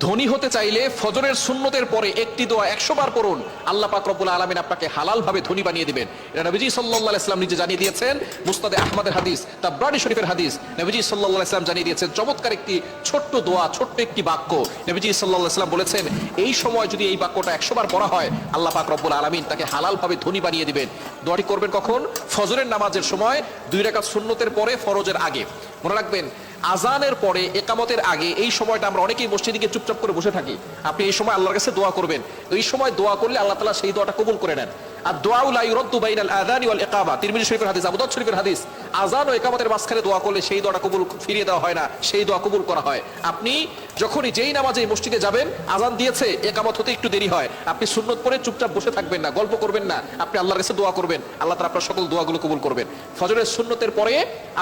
ধনী হতে চাইলে ফজরের সুন্নতের পরে একটি দোয়া 100 বার পড়ুন, আল্লাহ পাক রব্বুল আলামিন আপনাকে হালাল ভাবে ধনী বানিয়ে দিবেন। এটা নবীজি সাল্লাল্লাহু আলাইহি ওয়াসাল্লাম নিজে জানিয়ে দিয়েছেন। মুসনাদে আহমদের হাদিস, তাবরানী শরীফের হাদিস, নবীজি সাল্লাল্লাহু আলাইহি ওয়াসাল্লাম জানিয়ে দিয়েছেন চমৎকার একটি ছোট্ট দোয়া, ছোট্ট একটি বাক্য। নবীজি সাল্লাল্লাহু আলাইহি ওয়াসাল্লাম বলেছেন এই সময় যদি এই বাক্যটা 100 বার পড়া হয়, আল্লাহ পাক রব্বুল আলামিন তাকে হালাল ভাবে ধনী বানিয়ে দিবেন। দোয়াটি করবেন কখন? ফজরের নামাজের সময়, 2 রাকাত সুন্নতের পরে, ফরজের আগে। মনে রাখবেন, আজানের পরে, একামতের আগে এই সময়টা আমরা অনেকেই মসজিদে গিয়ে চুপচাপ করে বসে থাকি। আপনি এই সময় আল্লাহর কাছে দোয়া করবেন। এই সময় দোয়া করলে আল্লাহ তাআলা সেই দোয়াটা কবুল করে নেন। আর দোয়া লা ইউরাদ্দু বাইনাল আযানি ওয়াল ইকামা, তিরমিজি শরীফের হাদিস, আবু দাউদ শরীফের হাদিস। আযান ও ইকামতের মাঝখানে দোয়া করলে সেই দোয়াটা কবুল ফিরিয়ে দেওয়া হয় না, সেই দোয়া কবুল করা হয়। আপনি যখনই যেই নামাজে মসজিদে যাবেন, আযান দিয়েছে, ইকামত হতে একটু দেরি হয়, আপনি সুন্নত পড়ে চুপচাপ বসে থাকবেন না, গল্প করবেন না, আপনি আল্লাহর কাছে দোয়া করবেন। আল্লাহ তাআলা আপনার সকল দোয়াগুলো কবুল করবেন। ফজরের সুন্নতের পরে,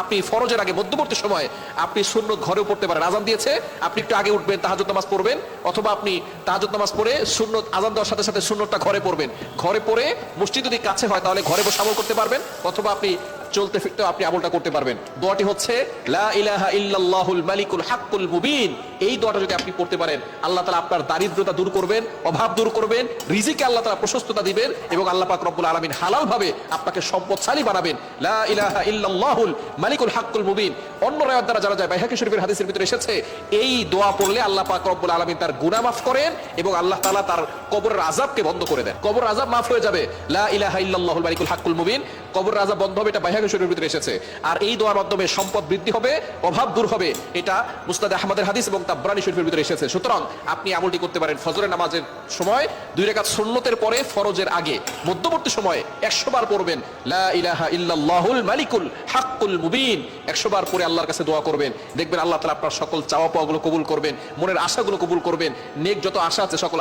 আপনি ফরজের আগে মধ্যবর্তী সময়ে আপনি সুন্নত ঘরেও পড়তে পারেন। আযান দিয়েছে, আপনি একটু আগে উঠবেন, তাহাজ্জুদ নামাজ পড়বেন, অথবা আপনি তাহাজ্জুদ নামাজ পড়ে সুন্নত আযান দেওয়ার সাথে সাথে সুন্নতটা ঘরে পড়বেন। ঘরে পড়ে মসজিদ যদি কাছে হয় তাহলে ঘরে বসে আমল করতে পারবেন, অথবা আপনি চলতে ফিরতে আপনি আমলটা করতে পারবেন। দোয়াটি হচ্ছে লা ইলাহা ইল্লাল্লাহুল মালিকুল হাক্কুল মুবিন। এই দোয়াটা যদি আপনি পড়তে পারেন, আল্লাহ তাআলা আপনার দারিদ্রতা দূর করবেন, অভাব দূর করবেন, রিজিকে আল্লাহ তাআলা প্রশস্ততা দিবেন, এবং আল্লাহ পাক রব্বুল আলামিন হালাল ভাবে আপনাকে সম্পদশালী বানাবেন। লা ইলাহা ইল্লাল্লাহুল মালিকুল হাক্কুল মুবিন। অন্য রাওয়াত দ্বারা জানা যায়, বাইহাকী শরীফের হাদিসের ভিতরে এসেছে, এই দোয়া পড়লে আল্লাহ পাক রব্বুল আলামিন তার গুনাহ মাফ করেন এবং আল্লাহ তাআলা তার কবরের আযাবকে বন্ধ করে দেন। কবরের আযাব মাফ হয়ে যাবে। লা ইলাহা ইল্লাল্লাহুল মালিকুল হাক্কুল মুবিন, কবরের আযাব বন্ধ হবে। এটা বাইহাকী শরীফের ভিতরে এসেছে। আর এই দোয়ার মাধ্যমে সম্পদ বৃদ্ধি হবে, অভাব দূর হবে। এটা মুসনাদে আহমদের হাদিস এবং তাবরানী শরীফের ভিতরে এসেছে। সুতরাং আপনি আমলটি করতে পারেন ফজরের নামাজের সময়, 2 রাকাত সুন্নতের পরে, ফরজের আগে, মধ্যবর্তী সময়ে 100 বার পড়বেন লা ইলাহা ইল্লাল্লাহুল মালিকুল হাক্কুল মুবিন। 100 বার পরে আল্লাহর কাছে দোয়া করবেন, দেখবেন আল্লাহ তাআলা আপনার সকল চাওয়া পাওয়াগুলো কবুল করবেন, মনের আশাগুলো কবুল করবেন, নেক যত আশা আছে সকল